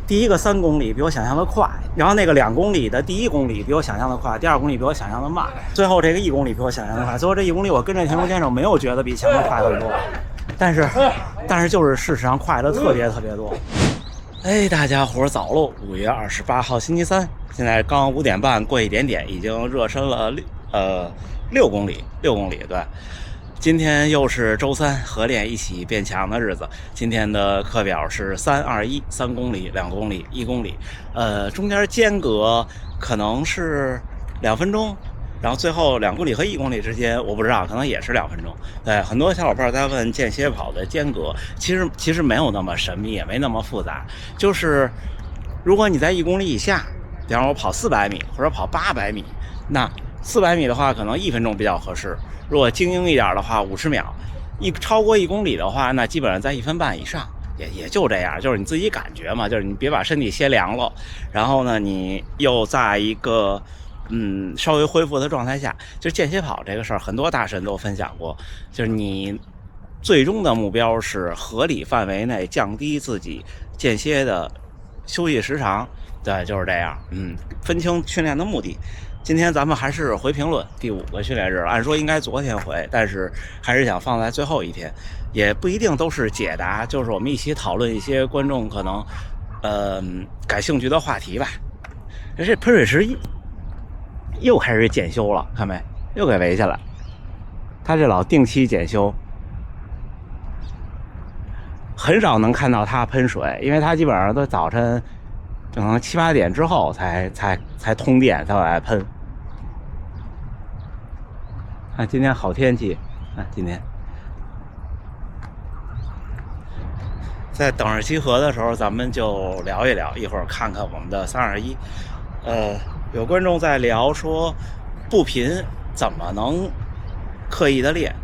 第一个3公里比我想象的快，然后那个2公里的第1公里比我想象的快，第2公里比我想象的慢，最后这个1公里比我想象的快。最后这1公里我跟着田中先生没有觉得比前面快很多，但是就是事实上快的特别多。哎，大家伙早喽！5月28号星期三，现在刚5点半过一点点，已经热身了6公里，对。今天又是周三，合练一起变强的日子。今天的课表是321，3公里、2公里、1公里，中间间隔可能是2分钟，然后最后2公里和1公里之间，我不知道，可能也是2分钟。对，很多小伙伴在问间歇跑的间隔，其实没有那么神秘，也没那么复杂。就是如果你在1公里以下，比方说我跑400米或者跑800米，那400米的话可能1分钟比较合适。如果精英一点的话，50秒。超过1公里的话，那基本上在1分半以上，也就这样，就是你自己感觉嘛，就是你别把身体歇凉了，然后呢，你又在一个稍微恢复的状态下。就是间歇跑这个事儿，很多大神都分享过，就是你最终的目标是合理范围内降低自己间歇的休息时长，对，就是这样。分清训练的目的。今天咱们还是回评论第5个训练日，按说应该昨天回，但是还是想放在最后一天，也不一定都是解答，就是我们一起讨论一些观众可能感兴趣的话题吧。这喷水池又开始检修了，看没？又给围下来。他这老定期检修，很少能看到他喷水，因为他基本上都早晨可能7、8点之后才通电才往外喷。看今天好天气，今天在等着集合的时候，咱们就聊一聊，一会儿看看我们的321。有观众在聊说，步频怎么能刻意的练？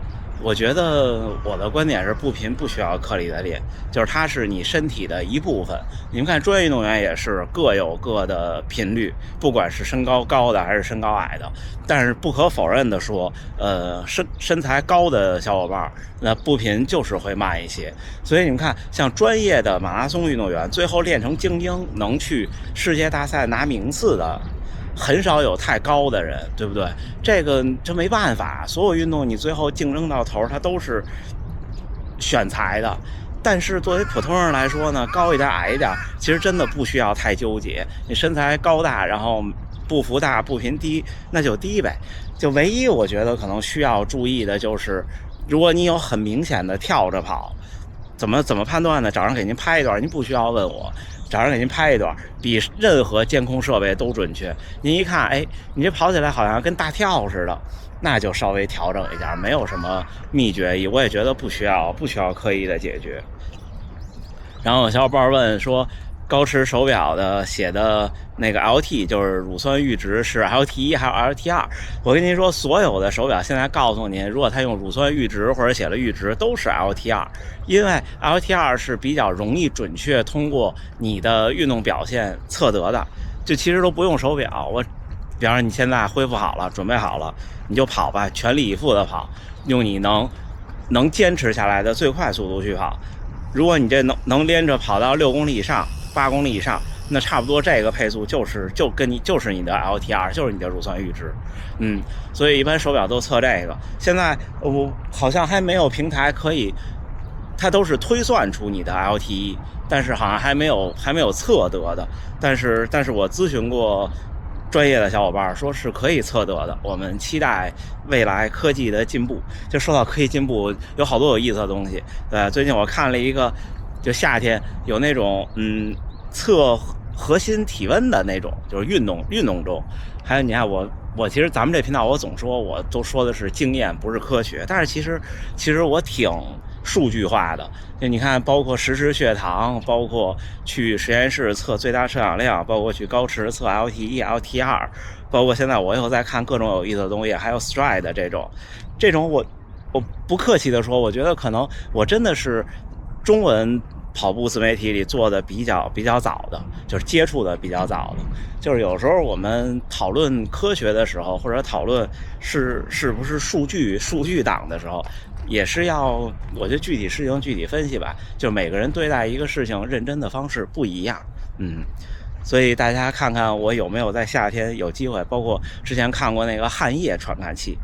我觉得我的观点是，步频不需要刻意的练，就是它是你身体的一部分。你们看专业运动员也是各有各的频率，不管是身高高的还是身高矮的。但是不可否认的说，身材高的小伙伴，那步频就是会慢一些。所以你们看，像专业的马拉松运动员，最后练成精英，能去世界大赛拿名次的，很少有太高的人，对不对？这没办法，所有运动你最后竞争到头，它都是选材的。但是作为普通人来说呢，高一点矮一点，其实真的不需要太纠结。你身材高大，然后步幅大步频低，那就低呗。就唯一我觉得可能需要注意的就是，如果你有很明显的跳着跑，怎么判断呢？找人给您拍一段，您不需要问我，找人给您拍一段，比任何监控设备都准确。您一看，哎，你这跑起来好像跟大跳似的，那就稍微调整一下，没有什么秘诀，我也觉得不需要刻意的解决。然后有小伙伴问说，高驰手表的写的那个 LT 就是乳酸阈值是 LT1 还是 LT2？ 我跟您说，所有的手表现在告诉您，如果它用乳酸阈值或者写了阈值，都是 LT2， 因为 LT2 是比较容易准确通过你的运动表现测得的。就其实都不用手表，比方说你现在恢复好了，准备好了，你就跑吧，全力以赴的跑，用你能坚持下来的最快速度去跑。如果你这能连着跑到6公里以上、8公里以上，那差不多这个配速就是你的 LT2， 就是你的乳酸阈值。所以一般手表都测这个。现在我好像还没有平台可以，它都是推算出你的 LT1， 但是好像还没有测得的。但是我咨询过专业的小伙伴，说是可以测得的。我们期待未来科技的进步。就说到科技进步，有好多有意思的东西。最近我看了一个，就夏天有那种测核心体温的那种，就是运动中。还有你看我其实咱们这频道我总说，我都说的是经验不是科学，但是其实我挺数据化的。就你看，包括实时血糖，包括去实验室测最大摄氧量，包括去高驰测 LT1、LT2， 包括现在我又在看各种有意思的东西，还有 Stride 这种我不客气的说，我觉得可能我真的是中文跑步自媒体里做的比较早的，就是接触的比较早的。就是有时候我们讨论科学的时候，或者讨论是不是数据党的时候，也是要，我觉得具体事情具体分析吧。就是每个人对待一个事情认真的方式不一样，所以大家看看我有没有在夏天有机会，包括之前看过那个汗液传感器，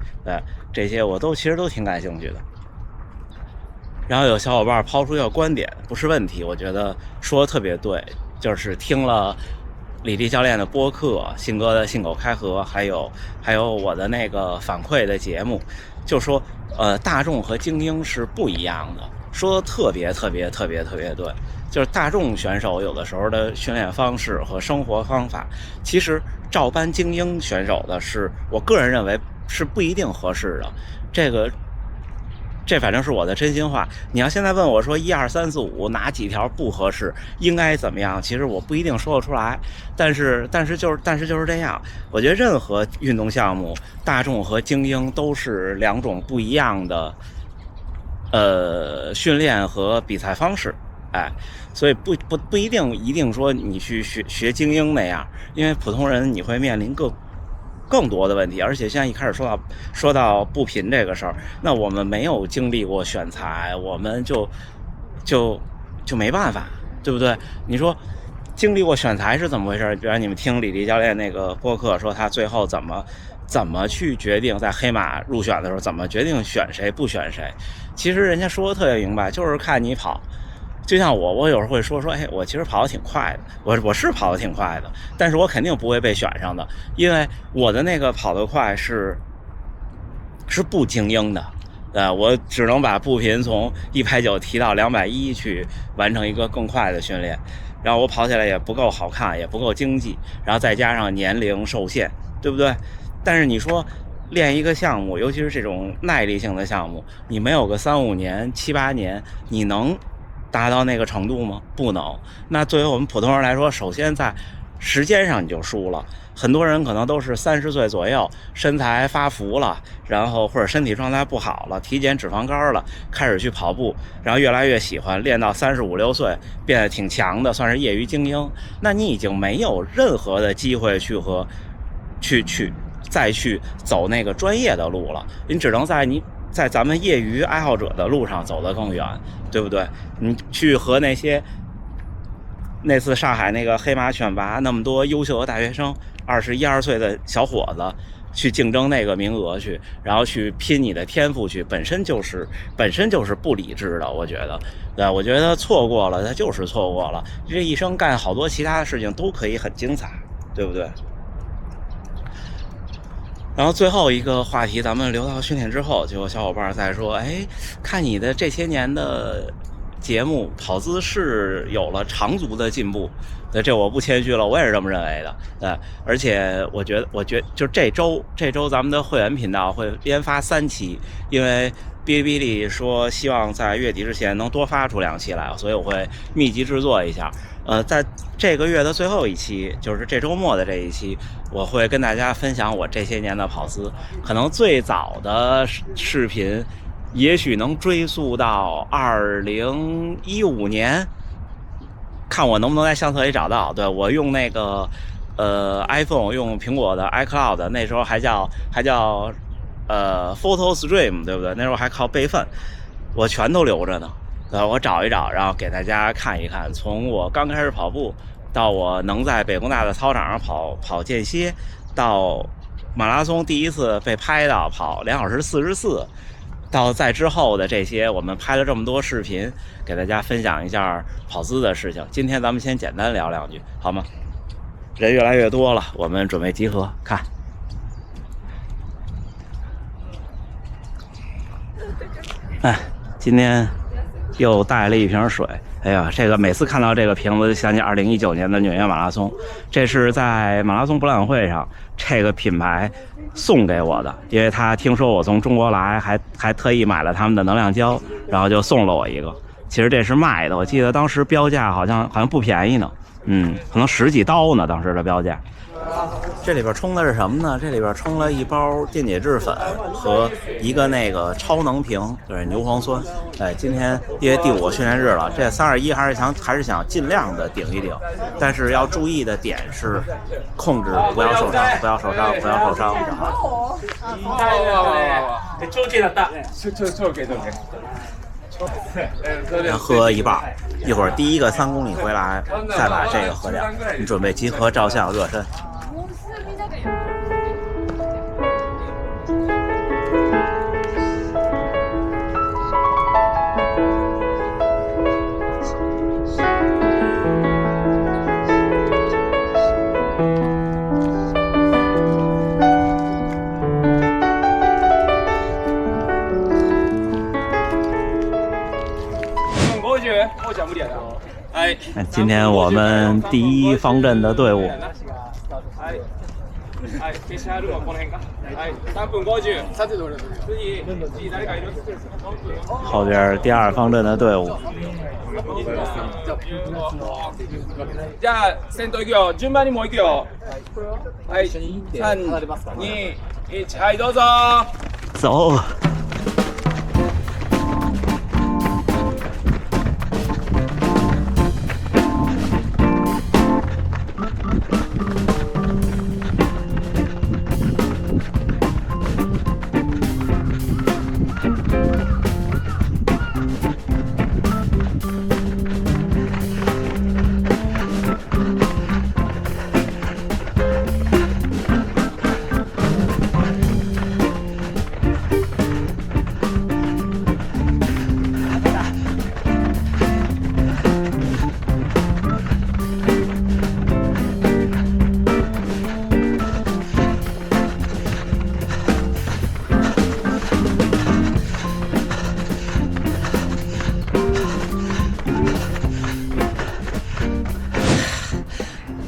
这些我其实都挺感兴趣的。然后有小伙伴抛出一个观点，不是问题，我觉得说的特别对，就是听了李丽教练的播客，信哥的信口开河，还有我的那个反馈的节目，就说大众和精英是不一样的，说的特别对。就是大众选手有的时候的训练方式和生活方法，其实照搬精英选手的是，我个人认为是不一定合适的。这反正是我的真心话。你要现在问我说1、2、3、4、5哪几条不合适，应该怎么样，其实我不一定说得出来。但是就是这样。我觉得任何运动项目，大众和精英都是两种不一样的训练和比赛方式。所以不一定说你去学精英那样，因为普通人你会面临更多的问题。而且现在一开始说到步频这个事儿，那我们没有经历过选材，我们就没办法，对不对？你说经历过选材是怎么回事？比如你们听李丽教练那个播客说他最后怎么去决定在黑马入选的时候怎么决定选谁不选谁，其实人家说的特别明白，就是看你跑。就像我有时候会说，我其实跑得挺快的，我是跑得挺快的，但是我肯定不会被选上的，因为我的那个跑得快是不精英的，我只能把步频从190提到210去完成一个更快的训练，然后我跑起来也不够好看，也不够经济，然后再加上年龄受限，对不对？但是你说练一个项目，尤其是这种耐力性的项目，你没有个3、5年、7、8年，你能达到那个程度吗？不能。那作为我们普通人来说，首先在时间上你就输了。很多人可能都是30岁左右，身材发福了，然后或者身体状态不好了，体检脂肪肝了，开始去跑步，然后越来越喜欢，练到35、6岁变得挺强的，算是业余精英。那你已经没有任何的机会再去走那个专业的路了，你只能在咱们业余爱好者的路上走得更远，对不对？你去和那次上海那个黑马选拔那么多优秀的大学生，21、22岁的小伙子去竞争那个名额去，然后去拼你的天赋去，本身就是不理智的，我觉得。对，我觉得错过了，他就是错过了。这一生干好多其他的事情都可以很精彩，对不对？然后最后一个话题，咱们留到训练之后，就有小伙伴在说，看你的这些年的节目，跑姿是有了长足的进步。这我不谦虚了，我也是这么认为的。而且我觉得就这周咱们的会员频道会连发3期，因为哔哩哔哩说希望在月底之前能多发出2期来，所以我会密集制作一下。在这个月的最后一期，就是这周末的这一期，我会跟大家分享我这些年的跑姿。可能最早的视频也许能追溯到2015年，看我能不能在相册里找到。对，我用那个iPhone， 用苹果的 iCloud， 那时候还叫Photo Stream， 对不对？那时候还靠备份，我全都留着呢。我找一找，然后给大家看一看，从我刚开始跑步到我能在北工大的操场上跑间歇，到马拉松第一次被拍到跑2小时44，到在之后的这些，我们拍了这么多视频，给大家分享一下跑姿的事情。今天咱们先简单聊2句，好吗？人越来越多了，我们准备集合看。今天又带了一瓶水。这个每次看到这个瓶子就想起2019年的纽约马拉松，这是在马拉松博览会上这个品牌送给我的，因为他听说我从中国来，还特意买了他们的能量胶，然后就送了我一个。其实这是卖的，我记得当时标价好像不便宜呢，可能10几刀呢，当时的标价。这里边冲的是什么呢？这里边冲了一包电解质粉和一个那个超能瓶，就是牛磺酸。今天因为第5个训练日了，这321还是想尽量的顶一顶，但是要注意的点是控制不要受伤。喝一半，一会儿第一个3公里回来再把这个喝掉。你准备集合照相热身。今天我们第一方阵的队伍，后边第2方阵的队伍。じゃあ先頭行くよ。順番にもう行くよ。はい。3、2、1、はいどうぞ。走。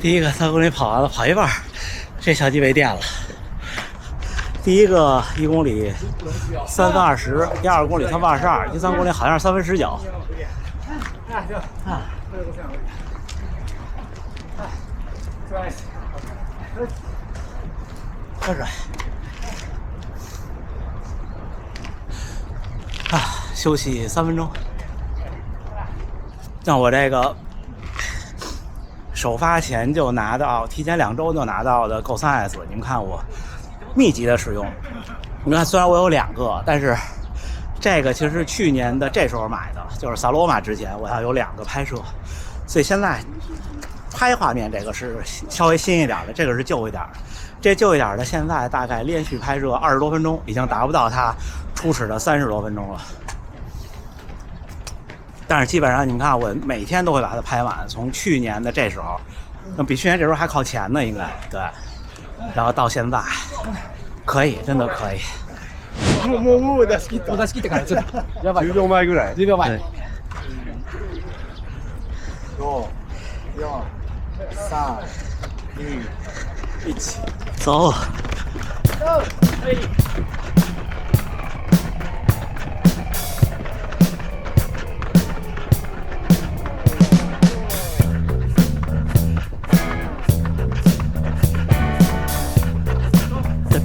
第一个3公里跑完了，跑一半，这小鸡没电了。第一个1公里3分20，第2公里3分22，第3公里好像是3分19。喝水。休息3分钟。让我这个首发前就拿到，提前2周就拿到的 Go 3S， 你们看我密集的使用。你看，虽然我有2个，但是这个其实是去年的这时候买的，就是萨罗马之前我要有2个拍摄，所以现在拍画面这个是稍微新一点的，这个是旧一点的。这旧一点的现在大概连续拍摄20多分钟，已经达不到它初始的30多分钟了。但是基本上你们看，我每天都会把它拍完，从去年的这时候，那比去年这时候还靠前呢，应该对。然后到现在，可以，真的可以。もう出し切った。出し切ってからちょっとやばい。10秒前ぐらい。10秒前。5、4、3、2、1。走。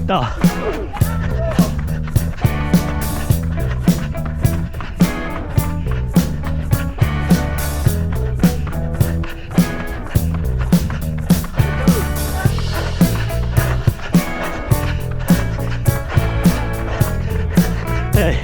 到。对。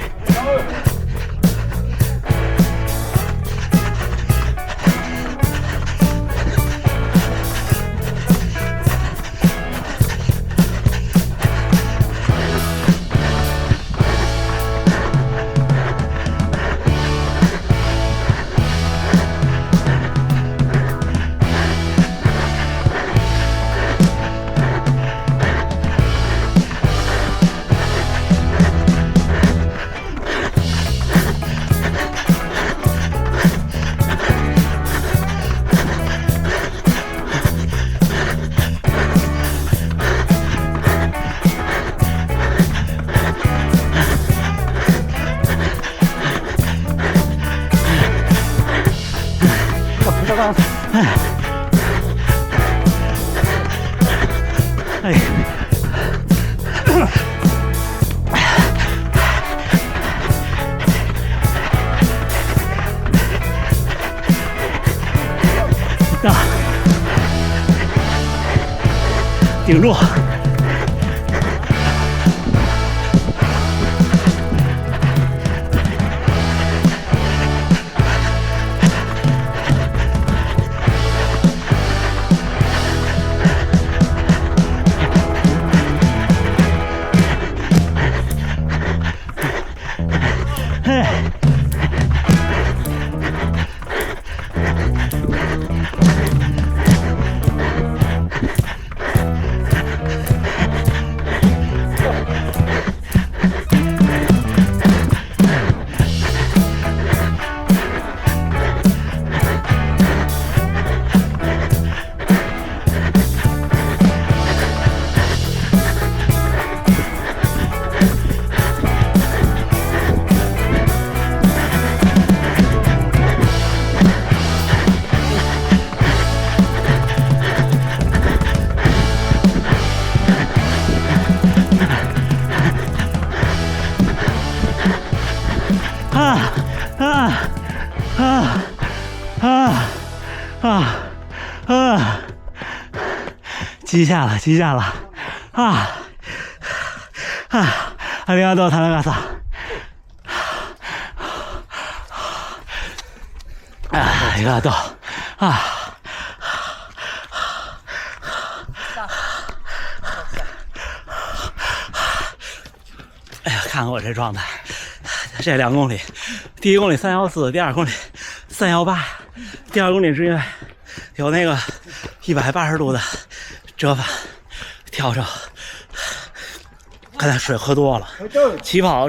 哎，啊，顶住！极限了，极限了！啊啊！ありがとう田中さん。ありがとう。啊！哎呀，看看我这状态，这2公里，第1公里314，第2公里318，第2公里是因为有那个180度的折返调整，刚才水喝多了，起跑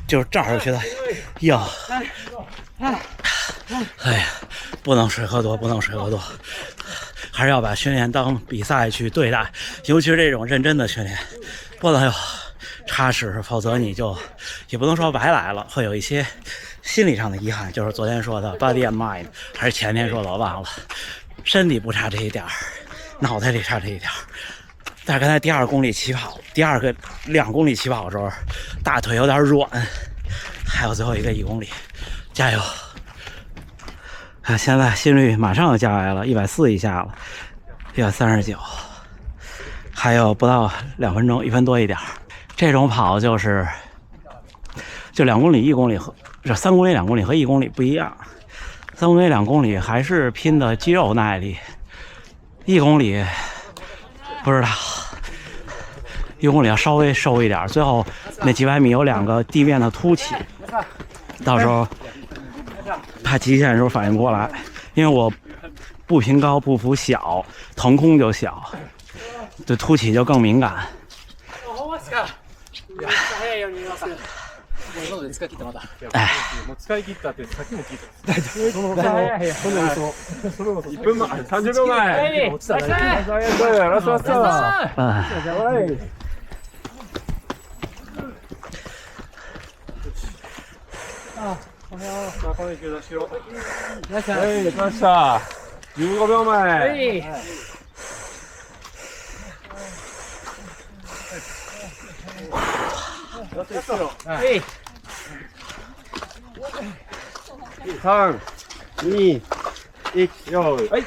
就是正好觉得硬。哎呀，不能水喝多，不能水喝多，还是要把训练当比赛去对待，尤其是这种认真的训练，不能有差池，否则你就也不能说白来了，会有一些心理上的遗憾。就是昨天说的 body and mind， 还是前天说的我忘了，身体不差这一点儿，脑袋里差这一点儿。但是刚才第2公里起跑，第2公里起跑的时候，大腿有点软，还有最后一个1公里，加油！现在心率马上要下来了，140以下了，139，还有不到2分钟，1分多一点。这种跑就2公里、1公里和3公里、2公里和1公里不一样。3公里、2公里还是拼的肌肉耐力，1公里不知道，1公里要稍微收一点。最后那几百米有2个地面的凸起，到时候怕极限的时候反应不过来，因为我步频高、步幅小，腾空就小，对凸起就更敏感。哎，もう使い切ったってさっきも聞いた。1分前、30秒前。落ちた。ラストラスト。この勢い出しよう。はい、できました。15秒前。はい。3、2、1、よーい。はい。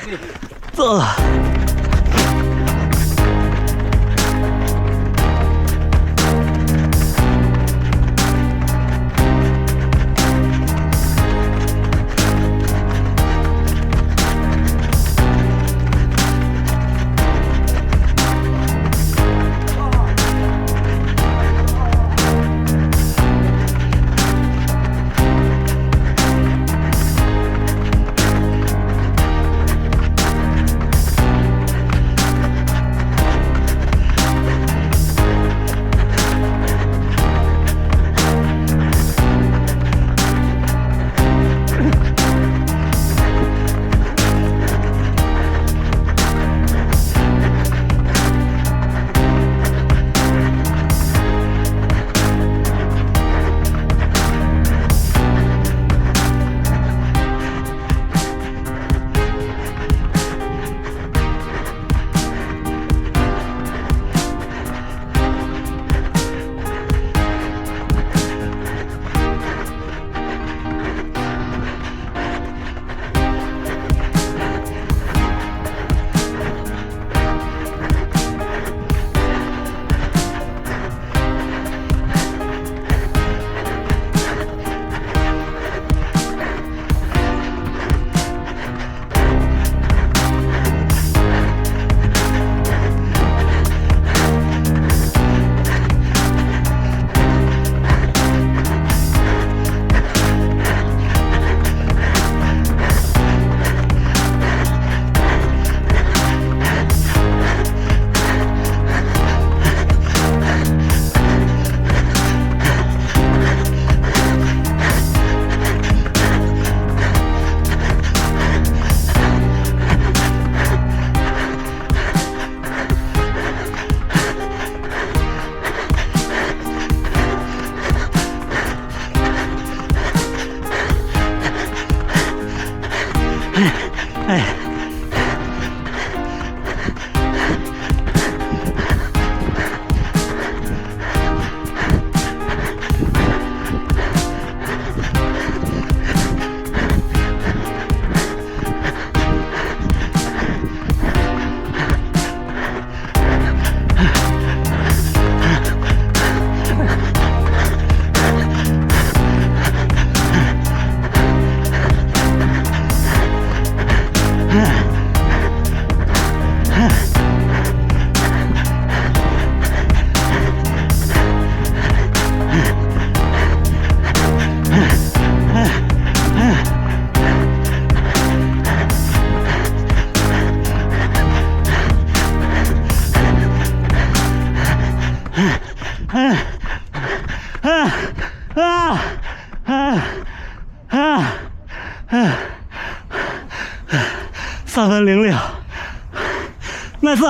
，nice，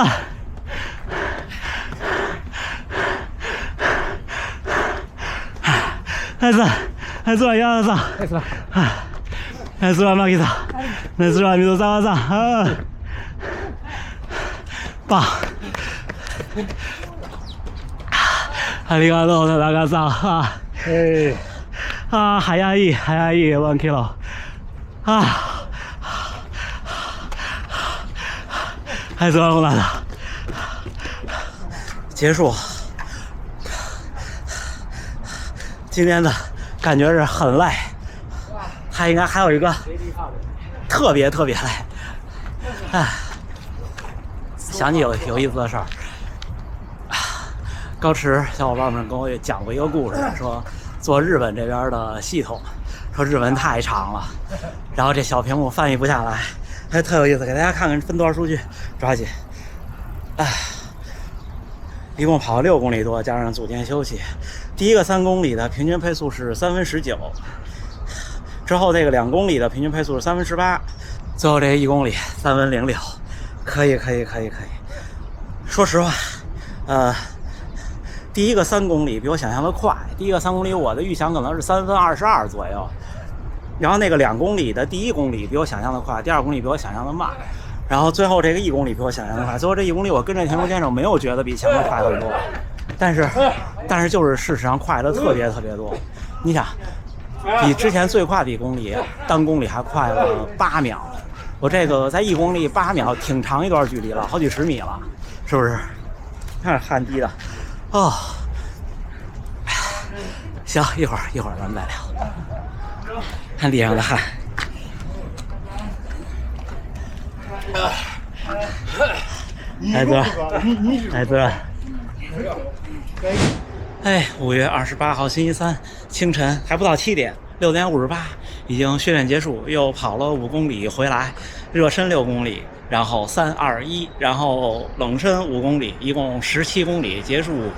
ナイスは山田さん。ナイスは牧さん。ナイスは水沢さん。棒。ありがとう田中さん。早い1キロ。ナイスはコナダ。结束。今天的感觉是很累，他应该还有一个特别累。想起有意思的事儿，高驰小伙伴们跟我也讲过一个故事，说做日本这边的系统，说日文太长了，然后这小屏幕翻译不下来，还特有意思，给大家看看分段数据，抓紧。一共跑了6公里多，加上组间休息。第一个3公里的平均配速是3分19，之后这个2公里的平均配速是3分18，最后这1公里3分06，可以。说实话，第一个3公里比我想象的快。第一个3公里我的预想可能是3分22左右，然后那个2公里的第1公里比我想象的快，第2公里比我想象的慢。然后最后这个1公里比我想象的快，最后这1公里我跟着田中先生没有觉得比前面快很多，但是就是事实上快的特别多。你想，比之前最快的1公里单公里还快了8秒，我这个在1公里8秒挺长一段距离了，好几十米了，是不是？看汗滴的哦。行，一会儿咱们再聊。看地上的汗。来自5月28号星期三清晨还不到7点，6点58，已经训练结束，又跑了5公里回来，热身6公里，然后3、2、1，然后冷身5公里，一共17公里结束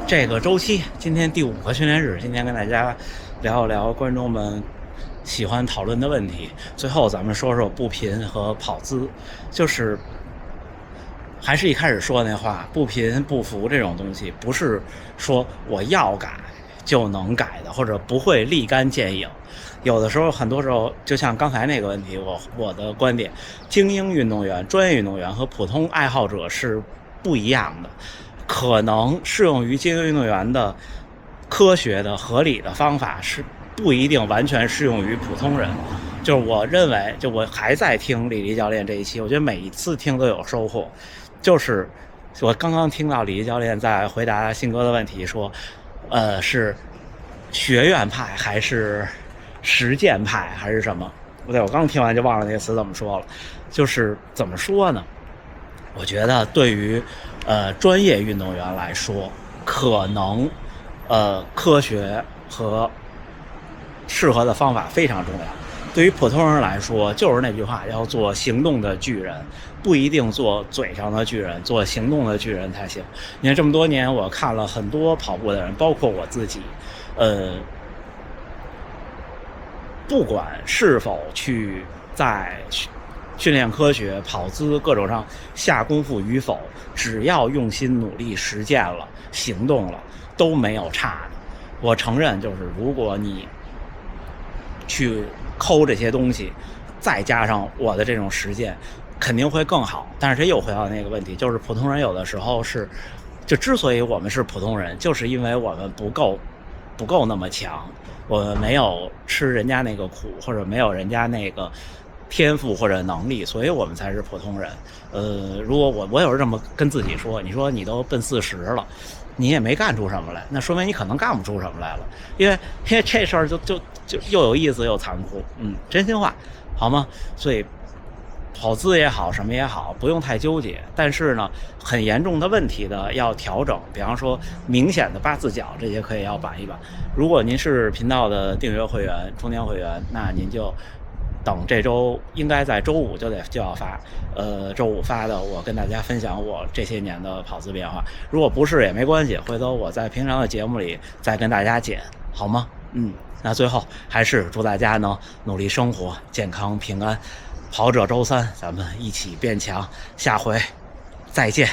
这个周期。今天第5个训练日，今天跟大家聊一聊观众们喜欢讨论的问题。最后咱们说说步频和跑姿，就是还是一开始说那话，步频步幅这种东西不是说我要改就能改的，或者不会立竿见影。有的时候很多时候就像刚才那个问题，我的观点，精英运动员、专业运动员和普通爱好者是不一样的。可能适用于精英运动员的科学的合理的方法是不一定完全适用于普通人。就是我认为，就我还在听李丽教练这一期，我觉得每一次听都有收获。就是我刚刚听到李丽教练在回答信哥的问题，说是学院派还是实践派还是什么？不对，我刚听完就忘了那个词怎么说了。就是怎么说呢？我觉得对于专业运动员来说，可能科学和适合的方法非常重要。对于普通人来说，就是那句话，要做行动的巨人，不一定做嘴上的巨人，做行动的巨人才行。你看这么多年，我看了很多跑步的人，包括我自己，不管是否去在训练科学、跑姿各种上下功夫与否，只要用心努力实践了、行动了，都没有差的。我承认，就是如果你去抠这些东西，再加上我的这种实践，肯定会更好。但是这又回到那个问题，就是普通人有的时候是，就之所以我们是普通人，就是因为我们不够那么强，我们没有吃人家那个苦，或者没有人家那个天赋或者能力，所以我们才是普通人。如果我有时这么跟自己说，你说你都奔40了，你也没干出什么来，那说明你可能干不出什么来了。因为这事儿就又有意思又残酷，真心话，好吗？所以跑姿也好，什么也好，不用太纠结。但是呢，很严重的问题的要调整，比方说明显的8字脚这些可以要板一板。如果您是频道的订阅会员、充电会员，那您就等这周，应该在周5就要发，周5发的，我跟大家分享我这些年的跑姿变化。如果不是也没关系，回头我在平常的节目里再跟大家剪，好吗？那最后还是祝大家能努力生活，健康平安。跑者周3，咱们一起变强。下回再见。